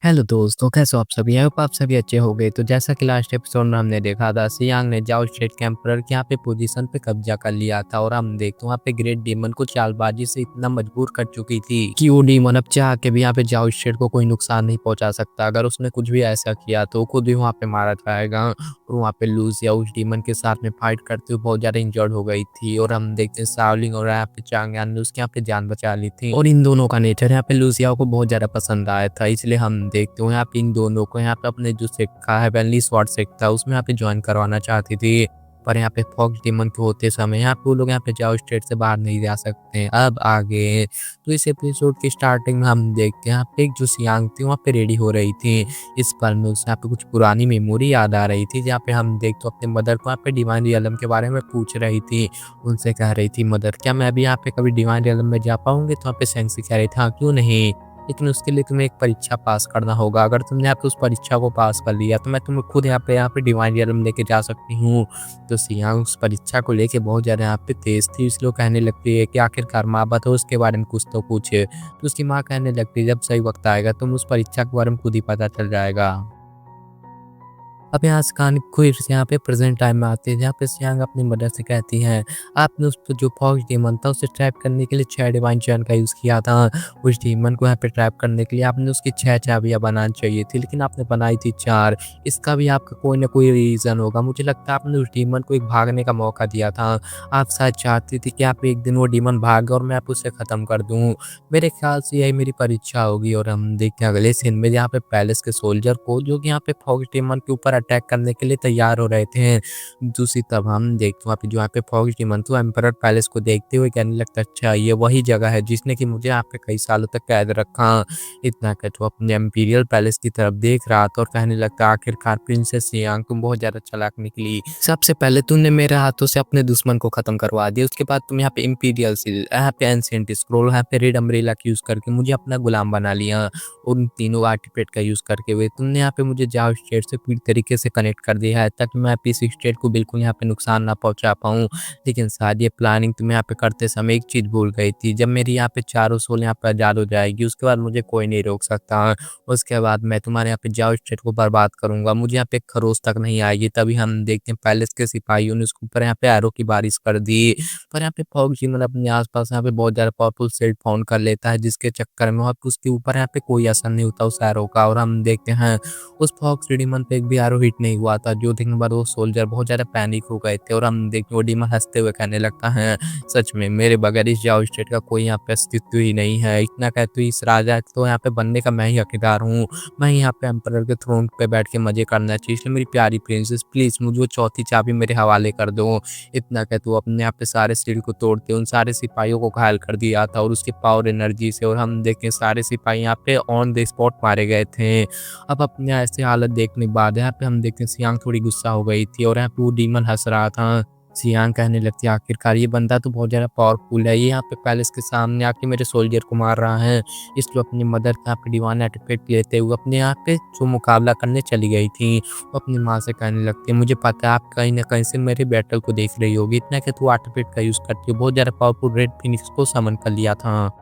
Hello दोस्तों, कैसे हो आप सभी? आई होप आप सभी अच्छे हो गए। तो जैसा कि लास्ट एपिसोड में हमने देखा था, सियांग ने जाओ स्टेट के एम्परर के यहाँ पे पोजीशन पे कब्जा कर लिया था और हम देखते हैं वहाँ पे ग्रेट डीमन को चालबाजी से इतना मजबूर कर चुकी थी कि वो डीमन अब चाह के भी यहाँ पे जाओ स्टेट को कोई नुकसान नहीं पहुंचा सकता। अगर उसने कुछ भी ऐसा किया तो खुद भी वहाँ पे मारा जाएगा। और वहाँ पे लूसिया उस डीमन के साथ में फाइट करते हुए बहुत ज्यादा इंजर्ड हो गई थी और हम देखते हैं शाओलिंग और यहाँ पे चांगयान ने उसके यहाँ पे जान बचा ली थी। और इन दोनों का नेचर यहाँ पे लूसिया को बहुत ज्यादा पसंद आया था, इसलिए हम देखते हो यहाँ पे इन दोनों को यहाँ पे अपने जो सिक्का है हेवनली स्वॉर्ड सिक्का उसमें यहाँ पे ज्वाइन करवाना चाहती थी। पर यहाँ पे फॉक्स डीमन के होते समय यहाँ पे वो लोग यहाँ पे जाओ स्टेट से बाहर नहीं जा सकते। अब आगे तो इस एपिसोड की स्टार्टिंग में हम देखते हैं यहाँ पे एक जो सियांग थी वहाँ पे रेडी हो रही थी। इस पर में उसे यहाँ पे कुछ पुरानी मेमोरी याद आ रही थी, जहाँ पे हम देखते अपने मदर को यहाँ पे डिवाइन रियलम के बारे में पूछ रही थी। उनसे कह रही थी, मदर क्या मैं भी यहाँ पे कभी डिवाइन रियलम में जा पाऊंगी? तो वहाँ पे सेंसी कह रही थी, हाँ क्यों नहीं, लेकिन उसके लिए तुम्हें एक परीक्षा पास करना होगा। अगर तुमने यहाँ पे उस परीक्षा को पास कर लिया तो मैं तुम्हें खुद यहाँ पे डिवाइन रियलम लेके जा सकती हूँ। तो सियांग उस परीक्षा को लेके बहुत ज़्यादा यहाँ पे तेज थी, इसलिए कहने लगती है कि आखिरकार माँ बताओ उसके बारे में कुछ तो पूछे। तो उसकी माँ कहने लगती है, जब सही वक्त आएगा तुम उस परीक्षा के बारे में खुद ही पता चल जाएगा। अब यहाँ से कहानी फिर से यहाँ पे प्रेजेंट टाइम में आती है, जहाँ पे सियांग अपनी मदर से कहती है, आपने उस जो फॉक्स डीमन था उसे ट्रैप करने के लिए 6 डिवाइन चैन का यूज़ किया था। उस डीमन को यहाँ पे ट्रैप करने के लिए आपने उसकी 6 चाबियाँ बनानी चाहिए थी, लेकिन आपने बनाई थी 4। इसका भी आपका कोई ना कोई रीज़न होगा। मुझे लगता है आपने उस डीमन को एक भागने का मौका दिया था। आप शायद चाहती थी कि आप एक दिन वो डीमन भागे और मैं आप उसे ख़त्म कर दूँ। मेरे ख्याल से यही मेरी परीक्षा होगी। और हम देखते हैं अगले सीन में यहाँ पे पैलेस के सोल्जर को जो कि यहाँ पे फॉक्स डीमन के ऊपर अटैक करने के लिए तैयार हो रहे थे। दूसरी तरफ हम देखते हैं वहाँ पे जो यहाँ पे फॉक्स डीमन था एम्परर पैलेस को देखते हुए कहने लगता है, अच्छा ये वही जगह है जिसने कि मुझे यहाँ पे कई सालों तक कैद रखा। इतना कहते वो अपने एम्पीरियल पैलेस की तरफ देख रहा था और कहने लगता, आखिरकार प्रिंसेस सियांग तुम बहुत ज्यादा चालाक निकली। सबसे पहले तुमने मेरे हाथों से अपने दुश्मन को खत्म करवा दिया, उसके बाद तुम यहाँ पे इंपीरियल सील, यहाँ पे एंशिएंट स्क्रोल, यहाँ पे रेड अम्ब्रेला का यूज करके मुझे अपना गुलाम बना लिया। उन तीनों आर्टिफैक्ट का यूज करके हुए तुमने यहाँ पे मुझे जाओ स्टेट से पूरी तरीके से कनेक्ट कर दिया है, ताकि मैं इस स्टेट को बिल्कुल यहाँ पे नुकसान ना पहुंचा पाऊँ। लेकिन शायद ये प्लानिंग तुम यहाँ पे करते समय एक चीज भूल गई थी, जब मेरी यहाँ पे चारों सोल यहाँ पे आजाद हो जाएगी उसके बाद मुझे कोई नहीं रोक सकता। उसके बाद मैं तुम्हारे यहाँ पे जाओ स्टेट को बर्बाद करूंगा, मुझे यहाँ पे खरोच तक नहीं आएगी। तभी हम देखते हैं पैलेस के सिपाहियों ने उसके ऊपर यहाँ पे एरो की बारिश कर दी। पर यहाँ पे फॉक्स डीमन अपने आसपास यहाँ पे बहुत ज्यादा पावरफुल सेट फाउंड कर लेता है, जिसके चक्कर में वहाँ पे उसके ऊपर यहाँ पे कोई असर नहीं होता उस एरो का। और हम देखते हैं उस फॉक्स डीमन पे एक भी एरो हिट नहीं हुआ था, जो देखने के बाद वो सोल्जर बहुत ज्यादा पैनिक हो गए थे। और हम देखते वो डीमन हंसते हुए कहने लगता है, सच में मेरे बगैर इस जाओ स्टेट का कोई यहाँ पे अस्तित्व ही नहीं है। इतना कहते इस राजा तो यहाँ पे बनने का मैं ही हकदार हूँ, मैं यहाँ पे एम्परर के थ्रोन पे बैठ के मजे करना चाहिए। इसलिए मेरी प्यारी प्रिंसेस प्लीज मुझे वो चौथी चाबी मेरे हवाले कर दो। इतना कहते वो अपने यहाँ पे सारे सील को तोड़ते उन सारे सिपाहियों को घायल कर दिया था और उसके पावर एनर्जी से। और हम देखें सारे सिपाही यहाँ पे ऑन द स्पॉट मारे गए थे। अब अपने ऐसे हालत देखने के बाद यहाँ पे हम देखते हैं सियांग थोड़ी गुस्सा हो गई थी और यहाँ पे वो डीमन हंस रहा था। सियांग कहने लगती है, आखिरकार ये बंदा तो बहुत ज्यादा पावरफुल है, ये यहाँ पे पैलेस के सामने आके मेरे सोल्जर को मार रहा है। इसलिए अपनी मदर का यहाँ पे डिवाइन आर्टिफैक्ट लेते हुए अपने यहाँ पे जो मुकाबला करने चली गई थी। वो अपनी माँ से कहने लगती है, मुझे पता है आप कहीं ना कहीं से मेरे बैटल को देख रही होगी। इतना कि तू आर्टिफैक्ट का यूज करती हो, बहुत ज्यादा पावरफुल रेड फिनिक्स को समन कर लिया था।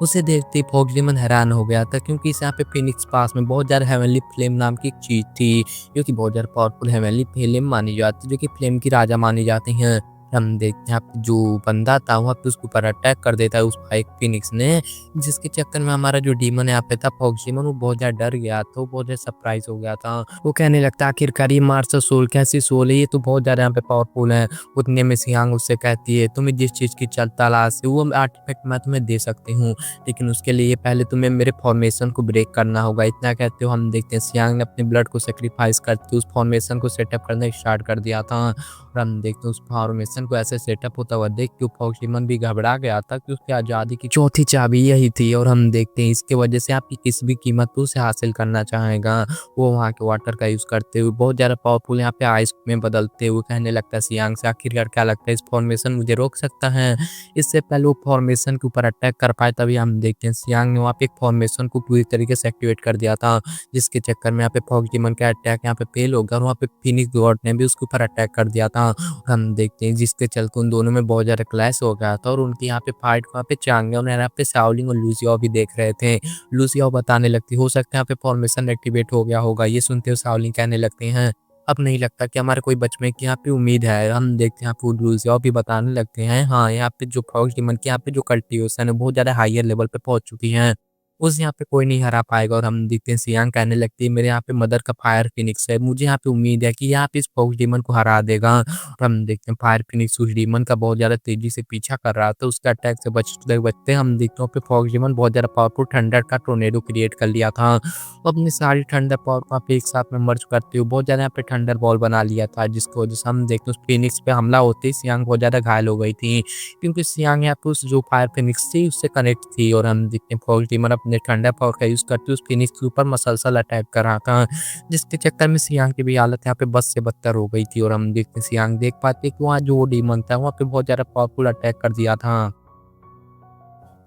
उसे देखते ही फॉक्स डीमन हैरान हो गया था, क्योंकि इस यहाँ पे फिनिक्स पास में बहुत ज़्यादा हेवनली फ्लेम नाम की एक चीज़ थी, जो कि बहुत ज़्यादा पावरफुल हेवनली फ्लेम मानी जाती है, जो कि फ्लेम की राजा मानी जाती हैं। हम देखते हैं यहाँ पे जो बंदा था वहाँ पे उसके ऊपर अटैक कर देता है उस फाइक फिनिक्स ने, जिसके चक्कर में हमारा जो डीमन यहाँ पे था फॉक्स डीमन, वो बहुत ज़्यादा डर गया था, वो बहुत ज़्यादा सरप्राइज हो गया था। वो कहने लगता आखिरकार ये मार्शल सोल कैसी सोल है, ये तो बहुत ज़्यादा यहाँ पे पावरफुल है। उतने में सियांग उससे कहती है, तुम्हें जिस चीज़ की तलाश है वो आर्टिफैक्ट मैं तुम्हें दे सकती हूँ, लेकिन उसके लिए पहले तुम्हें मेरे फॉर्मेशन को ब्रेक करना होगा। इतना कहते हो हम देखते हैं सियांग ने अपने ब्लड को सेक्रीफाइस करके उस फॉर्मेशन को सेटअप करना स्टार्ट कर दिया था। और हम देखते हैं उस फॉर्मेशन को ऐसे सेटअप होता हुआ देख के फॉक्स डीमन भी घबरा गया था कि उसकी आज़ादी की चौथी चाबी यही थी। और हम देखते हैं इसके वजह से आपकी किसी भी कीमत पर उसे हासिल करना चाहेगा। वो वहाँ के वाटर का यूज़ करते हुए बहुत ज़्यादा पावरफुल यहाँ पे आइस में बदलते हुए कहने लगता है सियांग से, आखिरकार क्या लगता है इस फॉर्मेशन मुझे रोक सकता है? इससे पहले वो फॉर्मेशन के ऊपर अटैक कर पाए, तभी हम देखते हैं सियांग ने वहाँ पे एक फॉर्मेशन को पूरी तरीके से एक्टिवेट कर दिया था, जिसके चक्कर में यहाँ पे फॉक्स डीमन का अटैक यहाँ पे फेल हो गया और वहाँ पे फिनिक्स गॉड ने भी उसके ऊपर अटैक कर दिया था। था। हम देखते हैं जिसके चलते उन दोनों में बहुत ज़्यादा क्लैश हो गया था और उनकी यहाँ पे फाइट को यहाँ पे चांगेन और यहाँ पे शाओलिन और लूसियाओ भी देख रहे थे। लूसियाओ बताने लगती हो सकता है यहाँ पे फॉर्मेशन एक्टिवेट हो गया होगा। ये सुनते हुए शाओलिन कहने लगते हैं अब नहीं लगता कि हमारे कोई बचने की यहाँ पे उम्मीद है। हम देखते हैं यहाँ पे लूसियाओ भी बताने लगते हैं हाँ यहाँ पे जो फॉक्स डीमन की यहाँ पे जो कल्टीवेशन है बहुत ज़्यादा हायर लेवल पे पहुंच चुकी है। उस यहाँ पे कोई नहीं हरा पाएगा और हम देखते हैं सियांग कहने लगती है मेरे यहाँ पे मदर का फायर फिनिक्स है, मुझे यहाँ पे उम्मीद है कि यहाँ पे इस फॉक्स डीमन को हरा देगा। और हम देखते हैं फायर फिनिक्स उस डीमन का बहुत ज़्यादा तेजी से पीछा कर रहा था। उसके अटैक से बचते बचते हम देखते हैं पे फॉक्स डीमन बहुत ज़्यादा पावरफुल थंडर का टोर्नेडो क्रिएट कर लिया था। वो अपनी सारी ठंडर पावर को यहाँ पे एक साथ में मर्ज करते हुए बहुत ज़्यादा यहाँ पे थंडर बॉल बना लिया था, जिसकी वजह से हम देखते हैं उस फिनिक्स पे हमला होते ही सियांग बहुत ज़्यादा घायल हो गई थी, क्योंकि सियांग यहाँ पे उस जो फायर फिनिक्स थी उससे कनेक्ट थी। और हम देखते हैं फॉक्स डीमन अपने ठंडर पावर का यूज़ करते हुए उस फिनिक्स के ऊपर मसलसल अटैक कर रहा था, जिसके चक्कर में सियांग की भी हालत यहाँ पे बद से बदतर हो गई थी। और हम देखते हैं सियांग देख पाते कि वहाँ जो डीमन था वहाँ पे बहुत ज़्यादा पावरफुल अटैक कर दिया था।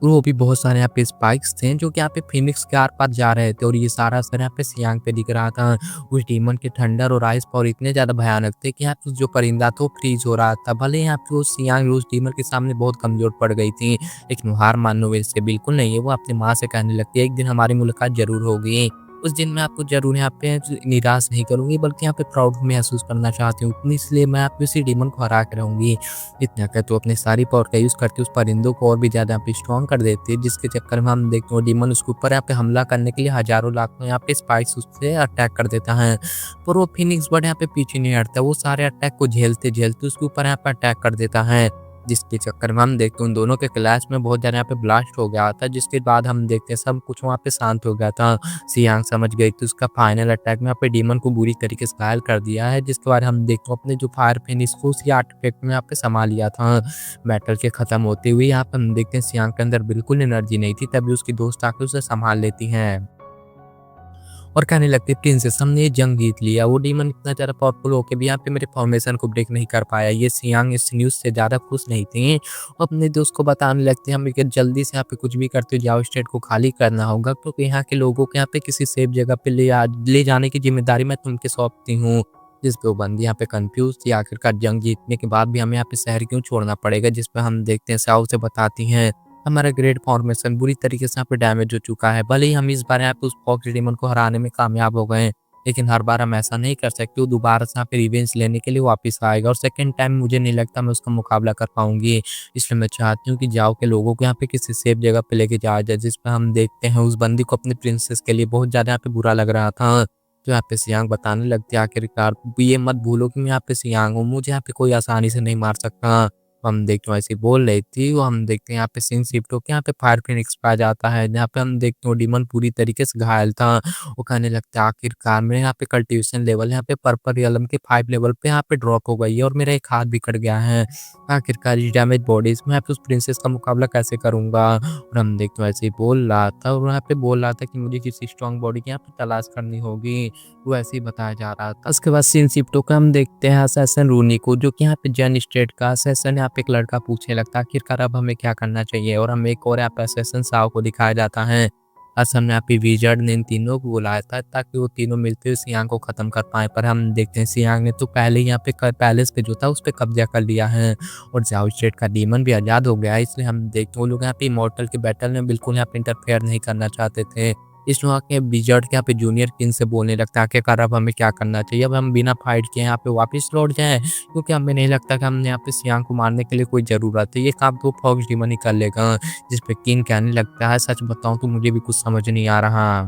और वो भी बहुत सारे यहाँ पे स्पाइक्स थे जो कि यहाँ पे फिनिक्स के आर-पार जा रहे थे और ये सारा असर यहाँ पे सियांग पे दिख रहा था। उस डीमन के थंडर और आइस पावर इतने ज़्यादा भयानक थे कि यहाँ पे जो परिंदा था वो फ्रीज हो रहा था। भले यहाँ पे वो सियांग उस डीमन के सामने बहुत कमज़ोर पड़ गई थी, लेकिन वो हार मानने वैसे बिल्कुल नहीं है। वो अपनी माँ से कहने लगती है एक दिन हमारी मुलाकात ज़रूर होगी। उस दिन मैं आपको ज़रूर यहाँ पे निराश नहीं करूँगी, बल्कि यहाँ पे प्राउड महसूस करना चाहती हूँ। इसलिए मैं आप उसी डीमन को हरा के रहूँगी। इतना कहते तो अपनी सारी पावर का यूज़ करके उस परिंदों को और भी ज़्यादा यहाँ पे स्ट्रॉन्ग कर देती है, जिसके चक्कर में हम देखते हैं डीमन उसके ऊपर यहाँ पे हमला करने के लिए हज़ारों लाखों यहाँ पे स्पाइक्स उससे अटैक कर देता है। पर वो फिनिक्स बर्ड यहाँ पे पीछे नहीं हटता, वो सारे अटैक को झेलते-झेलते उसके ऊपर यहाँ पे अटैक कर देता है, जिसके चक्कर में हम देखते हैं उन दोनों के क्लैश में बहुत ज़्यादा यहाँ पे ब्लास्ट हो गया था, जिसके बाद हम देखते हैं सब कुछ वहाँ पे शांत हो गया था। सियांग समझ गई थी उसका फाइनल अटैक में यहाँ पे डीमन को बुरी तरीके से घायल कर दिया है, जिसके बाद हम देखते हैं अपने जो फायर फिनिक्स को उसी आर्टिफैक्ट में यहाँ पे समा लिया था। बैटल के खत्म होते हुए यहाँ पे हम देखते हैं सियांग के अंदर बिल्कुल एनर्जी नहीं थी, तभी उसकी दोस्त आके उसे संभाल लेती हैं और कहने लगती है प्रिंसेस हमने ये जंग जीत लिया। वो डीमन इतना ज़्यादा पावरफुल होके भी यहाँ पे मेरे फॉर्मेशन को ब्रेक नहीं कर पाया। ये सियांग इस न्यूज़ से ज़्यादा खुश नहीं थी। वो अपने दोस्त को बताने लगते हैं हमें कि जल्दी से यहाँ पे कुछ भी करते हुए जाओ स्टेट को खाली करना होगा, क्योंकि यहाँ के लोगों को यहाँ पे किसी सेफ जगह पे ले जाने की जिम्मेदारी मैं तुमके सौंपती हूँ। जिस पे वो बंदी यहाँ पे कंफ्यूज थी आखिरकार जंग जीतने के बाद भी हमें यहाँ पे शहर क्यों छोड़ना पड़ेगा, जिस पे हम देखते हैं साउ से बताती हैं हमारा ग्रेड फॉर्मेशन बुरी तरीके से यहाँ पे डैमेज हो चुका है। भले ही हम इस बार यहाँ पे उस फॉक्स डीमन को हराने में कामयाब हो गए, लेकिन हर बार हम ऐसा नहीं कर सकते। वो दोबारा से यहाँ पे रिवेंज लेने के लिए वापस आएगा और सेकंड टाइम मुझे नहीं लगता मैं उसका मुकाबला कर पाऊंगी। इसलिए मैं चाहती हूँ कि जाओ के लोगों को यहाँ पे किसी सेफ जगह पे लेके जाया जाए, जिस पे हम देखते हैं उस बंदी को अपनी प्रिंसेस के लिए बहुत ज़्यादा यहाँ पे बुरा लग रहा था। तो यहाँ पे सियांग बताने लगती है आखिरकार ये मत भूलो कि मैं यहाँ पे सियांग हूँ, मुझे यहाँ पे कोई आसानी से नहीं मार सकता। हम देखते हैं ऐसे बोल रही थी वो हम देखते हैं यहाँ पे सीन शिफ्ट होके यहाँ पे फायर फिनिक्स पे आ जाता है, जहाँ पे हम देखते हैं डीमन पूरी तरीके से घायल था। वो कहने लगता है आखिरकार मेरे यहाँ पे कल्टीवेशन लेवल यहाँ पे पर्पल रियलम के 5 लेवल पे यहाँ पे ड्रॉप हो गई है और मेरा एक हाथ भी कट गया है। आखिरकार इस डैमेज बॉडीज में यहाँ पे उस प्रिंसेस का मुकाबला कैसे करूंगा। और हम देखते हैं ऐसे ही बोल रहा था और यहाँ पे बोल रहा था कि मुझे किसी स्ट्रॉन्ग बॉडी की यहाँ पे तलाश करनी होगी, वो ऐसे ही बताया जा रहा था। उसके बाद सीन शिफ्ट होकर हम देखते हैं असैसिन रूनी को, जो कि यहाँ पे जन स्टेट का असैसिन यहाँ पे एक लड़का पूछने लगता है आखिरकार अब हमें क्या करना चाहिए। और हमें एक और यहाँ पे असैसिन साओ को दिखाया जाता है। असल में यहाँ पे विजर्ड ने इन तीनों को बुलाया था ताकि वो तीनों मिलते हुए सियांग को खत्म कर पाए, पर हम देखते हैं सियांग ने तो पहले ही यहाँ पे पैलेस पे जो था उस पर कब्जा कर लिया है और जाओ स्टेट का डीमन भी आज़ाद हो गया है। इसलिए हम देखते हैं वो लोग यहाँ पे इमॉर्टल के बैटल में बिल्कुल यहाँ पे इंटरफेयर नहीं करना चाहते थे। इसलिए आके विजर्ड के यहाँ पे जूनियर किंग से बोलने लगता है आखिरकार अब हमें क्या करना चाहिए, अब हम बिना फाइट किए यहाँ पे वापस लौट जाएं, क्योंकि हमें नहीं लगता कि हमने यहाँ पे सियांग को मारने के लिए कोई ज़रूरत है, ये काम तो फॉक्स डीमन ही कर लेगा। जिस पे किंग कहने लगता है सच बताऊं तो मुझे भी कुछ समझ नहीं आ रहा।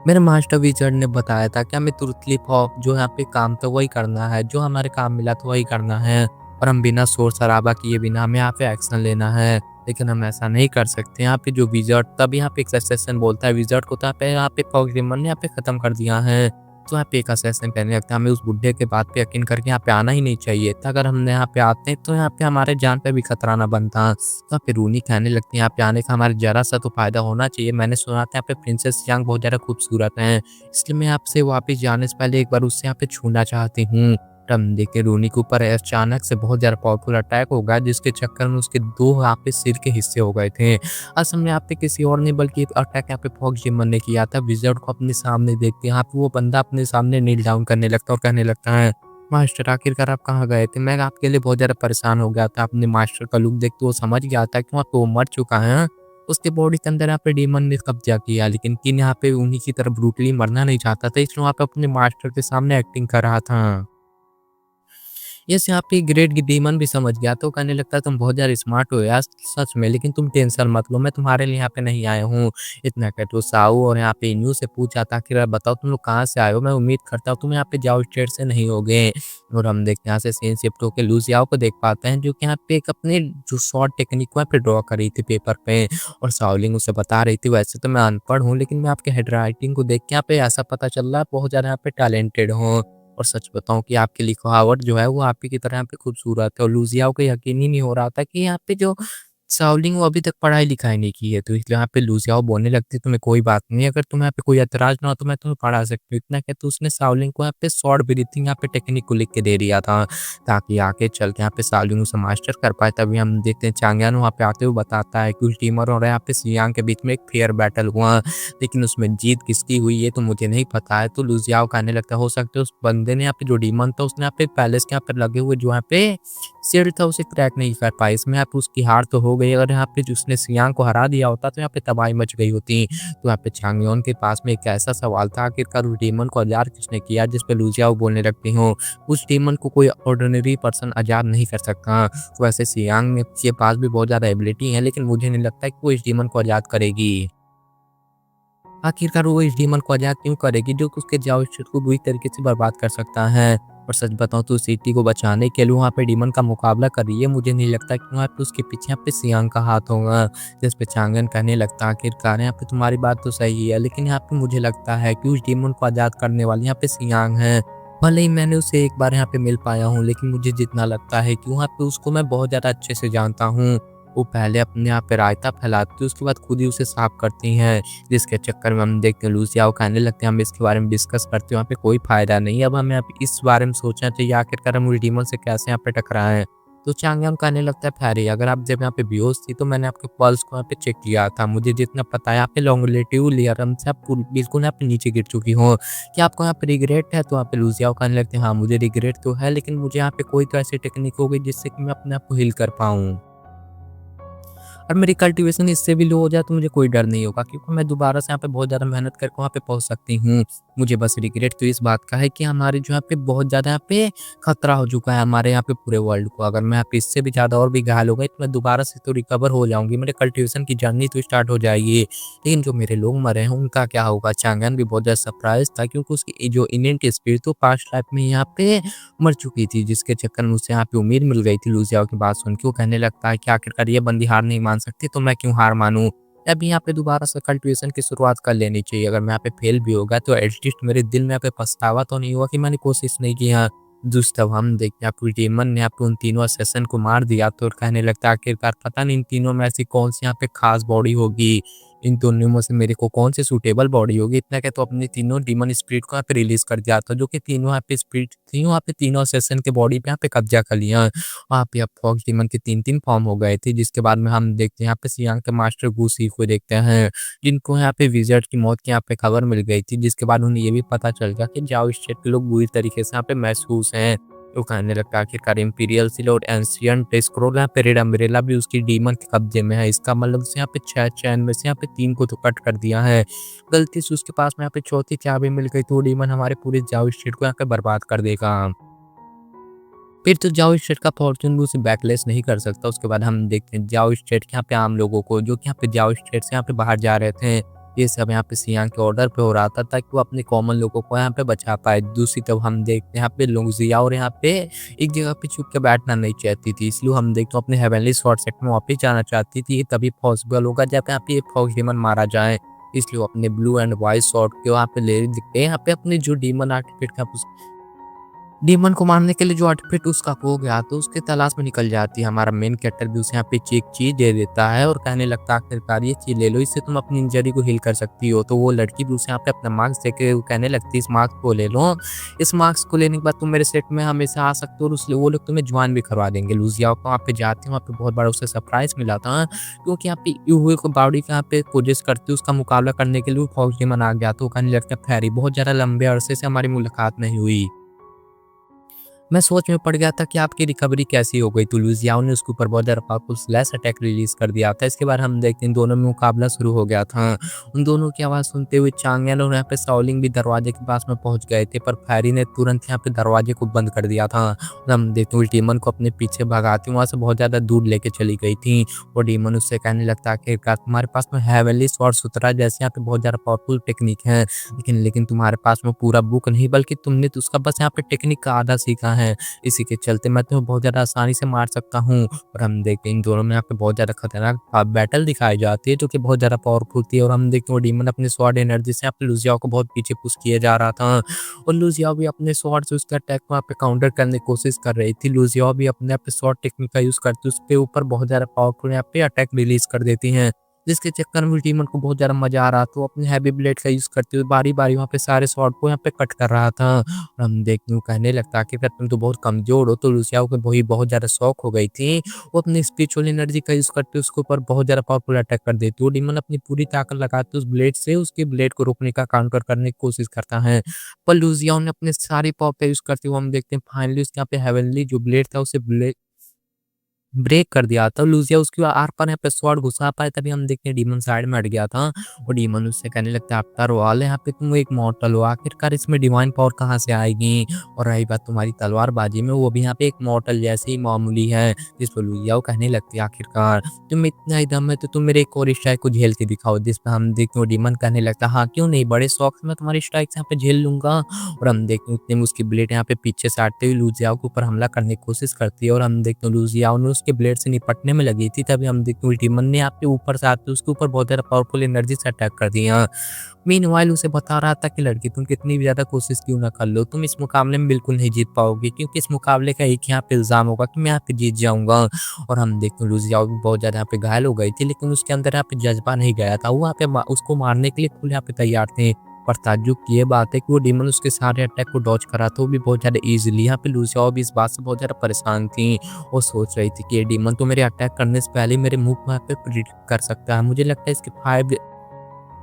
मेरे मास्टर विजर्ड ने बताया था कि हमें तुरंतली फॉक जो यहाँ पे काम था वही करना है, जो हमारे काम मिला था वही करना है और हम बिना शोर शराबा किए बिना हमें यहाँ पे एक्शन लेना है, लेकिन हम ऐसा नहीं कर सकते। यहाँ पे जो विजर्ड तब यहाँ पे एक असेसन बोलता है विजर्ड को, तो यहाँ पे फॉक्स डीमन ने यहाँ पे खत्म कर दिया है। तो यहाँ पे एक असेसन कहने लगता है हमें उस बुढ़े के बात पे यकीन करके यहाँ पे आना ही नहीं चाहिए था, अगर हमने यहाँ पे आते तो यहाँ पे हमारे जान पे भी खतरा ना बनता। तो यहाँ पे रूनी कहने लगती है यहाँ पे आने का हमारे जरा सा तो फायदा होना चाहिए, मैंने सुना था यहाँ पे प्रिंसेस सियांग बहुत ज़्यादा खूबसूरत हैं, इसलिए मैं आपसे वापस जाने से पहले एक बार उससे यहाँ पे छूना चाहती हूँ। हम देखे रूनी के ऊपर अचानक से बहुत ज़्यादा पावरफुल अटैक हो गया, जिसके चक्कर में उसके 2 यहाँ पे सिर के हिस्से हो गए थे। असल में यहाँ पे किसी और नहीं बल्कि अटैक यहाँ पे फॉक्स डीमन ने किया था। विजर्ड को अपने सामने देखते यहाँ पे वो बंदा अपने सामने नील डाउन करने लगता और कहने लगता है मास्टर आखिरकार आप कहाँ गए थे? मैं आपके लिए बहुत ज़्यादा परेशान हो गया था। अपने मास्टर का लुक देख के वो समझ गया था कि वहाँ पे वो मर चुका है। उसकी बॉडी के अंदर यहाँ पे डीमन ने कब्ज़ा किया, लेकिन किन यहाँ पे उन्हीं की तरह ब्रूटली मरना नहीं चाहता था, इसलिए वहाँ पे अपने मास्टर के सामने एक्टिंग कर रहा था। यस, यहाँ पे ग्रेट डीमन भी समझ गया, तो कहने लगता तुम बहुत ज़्यादा स्मार्ट हो यार सच में, लेकिन तुम टेंशन मत लो, मैं तुम्हारे लिए यहाँ पे नहीं आया हूँ। इतना कहते वो साऊ और यहाँ पे इन्यू से पूछा था कि बताओ तुम लोग कहाँ से आए हो? मैं उम्मीद करता हूँ तुम यहाँ पे जाओ स्टेट से नहीं होगे। और हम देखते हैं यहाँ से सीन शिफ्ट होके लूसियाओ को देख पाते हैं, जो कि यहाँ पे एक अपने जो शॉर्ट टेक्निक वहाँ पे ड्रॉ करी थी पेपर पे, और शाओलिंग उसे बता रही थी वैसे तो मैं अनपढ़ हूँ, लेकिन मैं आपके हैंड राइटिंग को देख के यहाँ पे ऐसा पता चल रहा है बहुत ज़्यादा यहाँ पे टैलेंटेड हो। और सच बताऊँ कि आपकी लिखावट जो है वो आप ही की तरह यहाँ पे खूबसूरत है, और लूज़ियाओ को यकीन ही नहीं हो रहा था कि यहाँ पे जो शाओलिंग वो अभी तक पढ़ाई-लिखाई नहीं की है। तो इसलिए यहाँ पे लूज़ियाओ बोलने लगती है तुम्हें कोई बात नहीं है, अगर तुम्हें यहाँ पे कोई ऐतराज़ ना हो तो मैं तुम्हें पढ़ा सकती हूँ। इतना कहते उसने शाओलिंग को यहाँ पे शॉर्ट ब्रीथिंग यहाँ पे टेक्निक को लिख के दे दिया था, ताकि आगे चल के यहाँ पे शाओलिंग उसे मास्टर कर पाए। तभी हम देखते हैं चांगयान वहाँ पे आते हुए बताता है कि उस टीमर और यहाँ पे सियांग के बीच में एक फेयर बैटल हुआ, लेकिन उसमें जीत किसकी हुई ये तो मुझे नहीं पता है। तो लूज़ियाओ कहने लगता है हो सकता है उस बंदे ने यहाँ पे जो डीमन था उसने यहाँ पे पैलेस के यहाँ पे लगे हुए जो यहाँ पे शील्ड था उसे क्रैक नहीं कर पाई। इसमें यहाँ पे उसकी हार तो हो गई, अगर यहाँ पे जो उसने सियांग को हरा दिया होता तो यहाँ पे तबाही मच गई होती। तो यहाँ पे चांगयोन के पास में एक ऐसा सवाल था, आखिरकार उस डीमन को आज़ाद किसने किया, जिस पे लूज़ियाओ बोलने लगती हूँ उस डीमन को कोई ऑर्डिनरी पर्सन आज़ाद नहीं कर सकता। तो वैसे सियांग के पास भी बहुत ज़्यादा एबिलिटी है, लेकिन मुझे नहीं लगता कि वो इस डीमन को आज़ाद करेगी। आखिरकार वो इस डीमन को आज़ाद क्यों करेगी जो कि उसके जाओ स्टेट को बुरी तरीके से बर्बाद कर सकता है। और सच बताऊँ तो सिटी को बचाने के लिए वहाँ पे डीमन का मुकाबला कर रही है, मुझे नहीं लगता कि वहाँ पे उसके पीछे यहाँ पे सियांग का हाथ होगा। जिस पे चांगन कहने लगता है आखिरकार यहाँ पे तुम्हारी बात तो सही है, लेकिन यहाँ पे मुझे लगता है कि उस डीमन को आज़ाद करने वाली यहाँ पे सियांग है। भले ही मैंने उसे एक बार यहाँ पे मिल पाया हूँ, लेकिन मुझे जितना लगता है कि वहाँ पे उसको मैं बहुत ज़्यादा अच्छे से जानता हूँ। वो पहले अपने आप पे रायता फैलाती है, उसके बाद खुद ही उसे साफ करती हैं, जिसके चक्कर में हम देखते हैं लूसियाओ कहने लगते हैं हम इसके बारे में डिस्कस करते हैं, वहाँ पे कोई फ़ायदा नहीं है, अब हमें अब इस बारे में सोचना चाहिए आखिरकार हम उस डीमन से कैसे यहाँ पे टकराएँ। तो चांगयाम कहने लगता है ठहरिए, अगर आप जब यहाँ पे बेहोश थी तो मैंने आपके पल्स को यहाँ पे चेक किया था, मुझे जितना पता है आपके लॉन्गलेटिव लेयरम से आप बिल्कुल यहाँ पे नीचे गिर चुकी हो। क्या आपको यहाँ पे रिग्रेट है? तो यहाँ पे लूसियाओ कहने लगते हैं हाँ मुझे रिग्रेट तो है, लेकिन मुझे यहाँ पे कोई तो ऐसी टेक्निक हो गई जिससे कि मैं अपने आप को हील कर पाऊँ। और मेरी कल्टीवेशन इससे भी लो हो जाए तो मुझे कोई डर नहीं होगा, क्योंकि मैं दोबारा से यहाँ पे बहुत ज़्यादा मेहनत करके वहाँ पे पहुँच सकती हूँ। मुझे बस रिग्रेट तो इस बात का है कि हमारे जो यहाँ पे बहुत ज़्यादा यहाँ पे खतरा हो चुका है हमारे यहाँ पे पूरे वर्ल्ड को। अगर मैं यहाँ पे इससे भी ज़्यादा और भी घायल हो गई तो मैं दोबारा से तो रिकवर हो जाऊँगी, मेरे कल्टीवेशन की जर्नी तो स्टार्ट हो जाएगी। लेकिन जो मेरे लोग मरे हैं उनका क्या होगा? चांगन भी बहुत ज़्यादा सरप्राइज़ था, क्योंकि उसकी जो इनेंट स्पिरिट तो पास्ट लाइफ में यहाँ पे मर चुकी थी, जिसके चक्कर में उसे यहाँ पे उम्मीद मिल गई थी लूसियाओ की बात सुन के। वो कहने लगता है कि आखिरकार ये बंदी हार नहीं मान सकती तो मैं क्यों हार मानूँ? अब यहाँ पे दोबारा से कल्टीवेशन की शुरुआत कर लेनी चाहिए। अगर मैं यहाँ पे फेल भी हो गया तो एटलीस्ट मेरे दिल में यहाँ पे पछतावा तो नहीं हुआ कि मैंने कोशिश नहीं की। हाँ, तब हम देखते हैं आपको डीमन ने आपको उन तीनों असेसन को मार दिया, तो कहने लगता है आखिरकार पता नहीं इन तीनों में ऐसी कौन सी यहाँ पे खास बॉडी होगी, इन दोनों में से मेरे को कौन सी सूटेबल बॉडी होगी। इतना क्या तो अपने तीनों डीमन स्पिरिट को यहाँ पे रिलीज कर दिया था, जो कि तीनों यहाँ पे स्पिरिट थी, वहाँ पे तीनों असेसन के बॉडी पे यहाँ पे कब्जा कर लिया। वहाँ पे अब फॉक्स डीमन के 3-3 फॉर्म हो गए थे, जिसके बाद में हम देखते हैं यहाँ पे सियांग के मास्टर गूसी को देखते हैं, जिनको यहाँ पे विज़र्ड की मौत की यहाँ पे खबर मिल गई थी, जिसके बाद उन्हें ये भी पता चल गया कि जाओ स्टेट के लोग बुरी तरीके से यहाँ पे महसूस हैं। तो कहने लगा आखिरकार इंपीरियल सील और एंशिएंट स्क्रोल यहाँ पे रेड अम्ब्रेला भी उसकी डीमन के कब्जे में है। इसका मतलब उसे यहाँ पे 6 चैन में से यहाँ पे 3 को तो कट कर दिया है। गलती से उसके पास में यहाँ पे चौथी चाबी मिल गई तो वो डीमन हमारे पूरे जाओ स्टेट को यहाँ पे बर्बाद कर देगा। फिर तो जाओ स्टेट का फॉर्च्यून भी उसे बैकलेस नहीं कर सकता। उसके बाद हम देखते हैं जाओ स्टेट के यहाँ पे आम लोगों को, जो कि यहाँ पे जाओ स्टेट से यहाँ पे बाहर जा रहे थे, ये सब यहाँ पे सियांग के ऑर्डर पे हो रहा था ताकि वो अपने कॉमन लोगों को यहाँ पे बचा पाए। दूसरी तरफ हम देखते हैं यहाँ पे लुंगजिया और यहाँ पे एक जगह पे छुप के बैठना नहीं चाहती थी, इसलिए हम देखते हैं अपने हेवनली स्वॉर्ड सेट में वापस जाना चाहती थी। ये तभी पॉसिबल होगा जब यहाँ पे फॉक्स डीमन मारा जाए, इसलिए वो अपने ब्लू एंड व्हाइट स्वॉर्ड के वहाँ पे ले दिखते हैं। यहाँ पे अपने जो डीमन आर्टिफिट का डीमन को मारने के लिए जो आउटफिट उसका खो गया तो उसके तलाश में निकल जाती है। हमारा मेन कैरेक्टर भी उसे यहाँ पे एक चीज दे देता है और कहने लगता है आखिरकार ये चीज ले लो, इससे तुम अपनी इंजरी को हील कर सकती हो। तो वो लड़की भी उसे यहाँ पे अपना मार्क्स देके वो कहने लगती है इस मार्क्स को ले लो, इस मार्क्स को लेने के बाद तुम मेरे सेट में हमेशा आ सकते हो और उसलिए वो लोग तुम्हें ज्वाइन भी करवा देंगे। लूजियाओ को वहाँ पे जाते हैं, वहाँ पे बहुत बड़ा उसे सरप्राइज मिला था, क्योंकि यहाँ पे यूहुए को बॉडी का यहाँ पे कोशिश करती है उसका मुकाबला करने के लिए फौज डीमन आ गया। तो कहने लगता है खैरी बहुत ज़्यादा लंबे अरसे से हमारी मुलाकात नहीं हुई। मैं सोच में पड़ गया था कि आपकी रिकवरी कैसी हो गई, तो लू जियाओ ने उसके ऊपर बहुत ज़्यादा पावरफुल स्लैश अटैक रिलीज़ कर दिया था। इसके बाद हम देखते हैं इन दोनों में मुकाबला शुरू हो गया था। उन दोनों की आवाज़ सुनते हुए चांग एन और यहाँ पे शाओलिंग भी दरवाजे के पास में पहुँच गए थे, पर फैरी ने तुरंत यहाँ पे दरवाजे को बंद कर दिया था। और हम देखते हैं डीमन को अपने पीछे भगाती वहाँ से बहुत ज़्यादा दूर लेके चली गई थी। और डीमन उससे कहने लगता है आखिरकार तुम्हारे पास में हेवनली स्वॉर्ड सुतरा जैसे यहाँ पे बहुत ज़्यादा पावरफुल टेक्निक है, लेकिन तुम्हारे पास में पूरा बुक नहीं, बल्कि तुमने तो उसका बस यहाँ पे टेक्निक का आधा सीखा है। इसी के चलते मैं तुम्हें बहुत ज़्यादा आसानी से मार सकता हूँ। और हम देखते हैं इन दोनों में यहाँ पे बहुत ज़्यादा खतरनाक बैटल दिखाई जाती है, जो कि बहुत ज़्यादा पावरफुल थी। और हम देखते हैं वो डीमन अपने स्वॉर्ड एनर्जी से यहाँ पे लू जियाओ को बहुत पीछे पुश किए जा रहा था। और लू जियाओ भी अपने स्वॉर्ड से उसके अटैक को यहाँ पे काउंटर करने की कोशिश कर रही थी। लू जियाओ भी अपने यहाँ पे स्वॉर्ड टेक्निक का यूज़ करती है, उसके ऊपर बहुत ज़्यादा पावरफुल यहाँ पे अटैक रिलीज़ कर देती हैं। जिसके चक्कर में डीमन को बहुत ज़्यादा मज़ा आ रहा था। वो अपने हैवी ब्लेड का यूज़ करते हुए बारी-बारी वहाँ पे सारे स्वॉर्ड को यहाँ पे कट कर रहा था। और हम देखते हुए कहने लगता कि तुम तो बहुत कमज़ोर हो, तो लूसियाओ को वही बहुत ज़्यादा शौक हो गई थी। वो अपनी स्पिरिचुअल एनर्जी का यूज़ करते उसके ऊपर बहुत ज़्यादा पावरफुल अटैक कर देती है। वो डीमन अपनी पूरी ताकत लगाते उस ब्लेड से उसके ब्लेड को रोकने का काउंटर करने की कोशिश करता है। पर लूसियाओ ने अपने सारी पावर का यूज़ करते हुए हम देखते हैं फाइनली उसके यहाँ पे हेवनली जो ब्लेड था उसे ब्रेक कर दिया था। लूसिया उसके आर-पार यहाँ पे स्वॉर्ड घुसा पाए, तभी हम देखते हैं डीमन साइड में हट गया था। और डीमन उससे कहने लगता है आफ्टर ऑल यहाँ पे तुम एक मॉर्टल हो, आखिरकार इसमें डिवाइन पावर कहाँ से आएगी? और रही बात तुम्हारी तलवारबाजी में, वो भी यहाँ पे एक मॉर्टल जैसे ही मामूली है। जिस पर लूसिया कहने लगती है आखिरकार तुम इतना ही दम है तो तुम मेरे एक और स्ट्राइक को झेल के दिखाओ। जिस पर हम देखते हैं डीमन कहने लगता है हाँ क्यों नहीं, बड़े शौक से मैं तुम्हारी स्ट्राइक यहाँ पे झेल लूंगा। और हम देखते हैं उतने में उसकी ब्लेड यहाँ पे पीछे से आते हुए लूजियाओ के ऊपर हमला करने की कोशिश करती है। और हम देखते हैं लूजियाओ ने उसके ब्लेड से निपटने में लगी थी, तभी हम देखते हैं डीमन ने यहाँ पे ऊपर से आते उसके ऊपर बहुत ज़्यादा पावरफुल एनर्जी से अटैक कर दिया। मीनवाइल उसे बता रहा था कि लड़की तुम कितनी भी ज़्यादा कोशिश क्यों ना कर लो, तुम इस मुकाबले में बिल्कुल नहीं जीत पाओगे, क्योंकि इस मुकाबले का एक यहाँ पे इल्ज़ाम होगा कि मैं यहाँ पे जीत जाऊँगा। और हम देखते हैं लूजियाओ भी बहुत ज़्यादा यहाँ पे घायल हो गई थी, लेकिन उसके अंदर यहाँ पे जज़्बा नहीं गया था। वो यहाँ पे उसको मारने के लिए खुद यहाँ पे तैयार थे। पर ताज्जुब की ये बात है कि वो डीमन उसके सारे अटैक को डॉज करा था, वो भी बहुत ज़्यादा ईज़िली। यहाँ पे लूसियाओ भी इस बात से बहुत ज़्यादा परेशान थी। वो सोच रही थी कि ये डीमन तो मेरे अटैक करने से पहले मेरे मुँह को यहाँ पे प्रिडिक्ट कर सकता है। मुझे लगता है इसके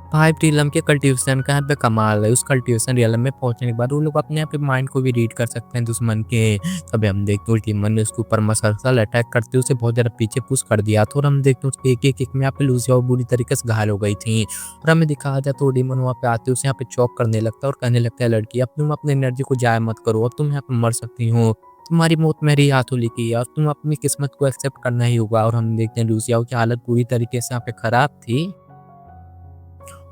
5 रियलम के कल्टीवेशन का यहाँ पे कमाल है। उस कल्टीवेशन रियलम में पहुँचने के बाद वो लोग अपने यहाँ पे माइंड को भी रीड कर सकते हैं दुश्मन के। तभी हम देखते हैं डीमन ने उसके ऊपर मसलसल अटैक करते हुए उसे बहुत ज़्यादा पीछे पुश कर दिया था। और हम देखते हैं उसके एक-एक किक में यहाँ पे लूसियाओ बुरी तरीके से घायल हो गई थी। और हमें दिखाया जाए तो डीमन वहाँ पे आते उसे यहाँ पे चॉक करने लगता है और कहने लगता है लड़की अब तुम अपनी एनर्जी को ज़ाया मत करो, अब तुम यहाँ पे मर सकती हो। तुम्हारी मौत मेरे हाथों लिखी है और तुम अपनी किस्मत को एक्सेप्ट करना ही होगा। और हम देखते हैं लूसियाओ की हालत पूरी तरीके से यहाँ पे खराब थी।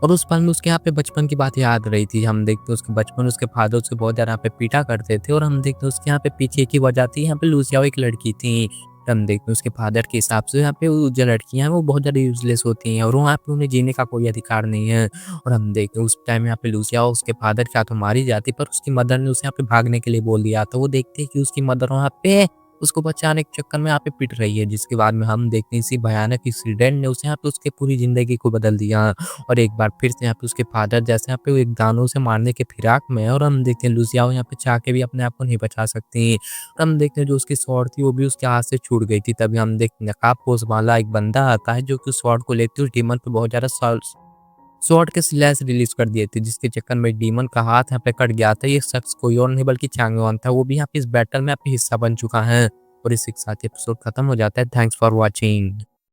और उस पल में उसके यहाँ पे बचपन की बात याद रही थी। हम देखते हैं उसके बचपन उसके फादर उसको बहुत ज़्यादा यहाँ पे पीटा करते थे। और हम देखते हैं उसके यहाँ पे पीछे एक ही वजह थी, यहाँ पे लूसियाओ एक लड़की थी। हम देखते हैं उसके फादर के हिसाब से यहाँ पे वो जो लड़कियाँ हैं वो बहुत ज़्यादा यूज़लेस होती हैं और वहाँ पे उन्हें जीने का कोई अधिकार नहीं है। और हम देखते हैं उस टाइम यहाँ पे लूसियाओ उसके फादर के हाथों मारी जाती, पर उसकी मदर ने उसे यहाँ पे भागने के लिए बोल दिया। तो वो देखते हैं कि उसकी मदर वहाँ पे उसको बचाने के चक्कर में यहाँ पे पिट रही है, जिसके बाद में हम देखते हैं इसी भयानक इंसिडेंट ने उसे यहाँ पे उसके पूरी ज़िंदगी को बदल दिया। और एक बार फिर से यहाँ पे उसके फादर जैसे यहाँ पे वो एक दानव से मारने के फिराक में है। और हम देखते हैं लूसियाओ यहाँ पे चाह के भी अपने आप को नहीं बचा सकती। और हम देखते हैं जो उसकी स्वॉर्ड थी वो भी उसके हाथ से छूट गई थी। तभी हम देखते हैं नकाबपोश वाला एक बंदा आता है जो कि उस स्वॉर्ड को लेते हुए डीमन पे बहुत ज़्यादा स्वॉर्ड के स्लैश रिलीज कर दिए थे, जिसके चक्कर में डीमन का हाथ यहाँ पे कट गया था। ये शख्स कोई और नहीं बल्कि चांगवान था। वो भी यहाँ पे इस बैटल में यहाँ पे हिस्सा बन चुका है। और इसी के साथ एपिसोड खत्म हो जाता है। Thanks for watching.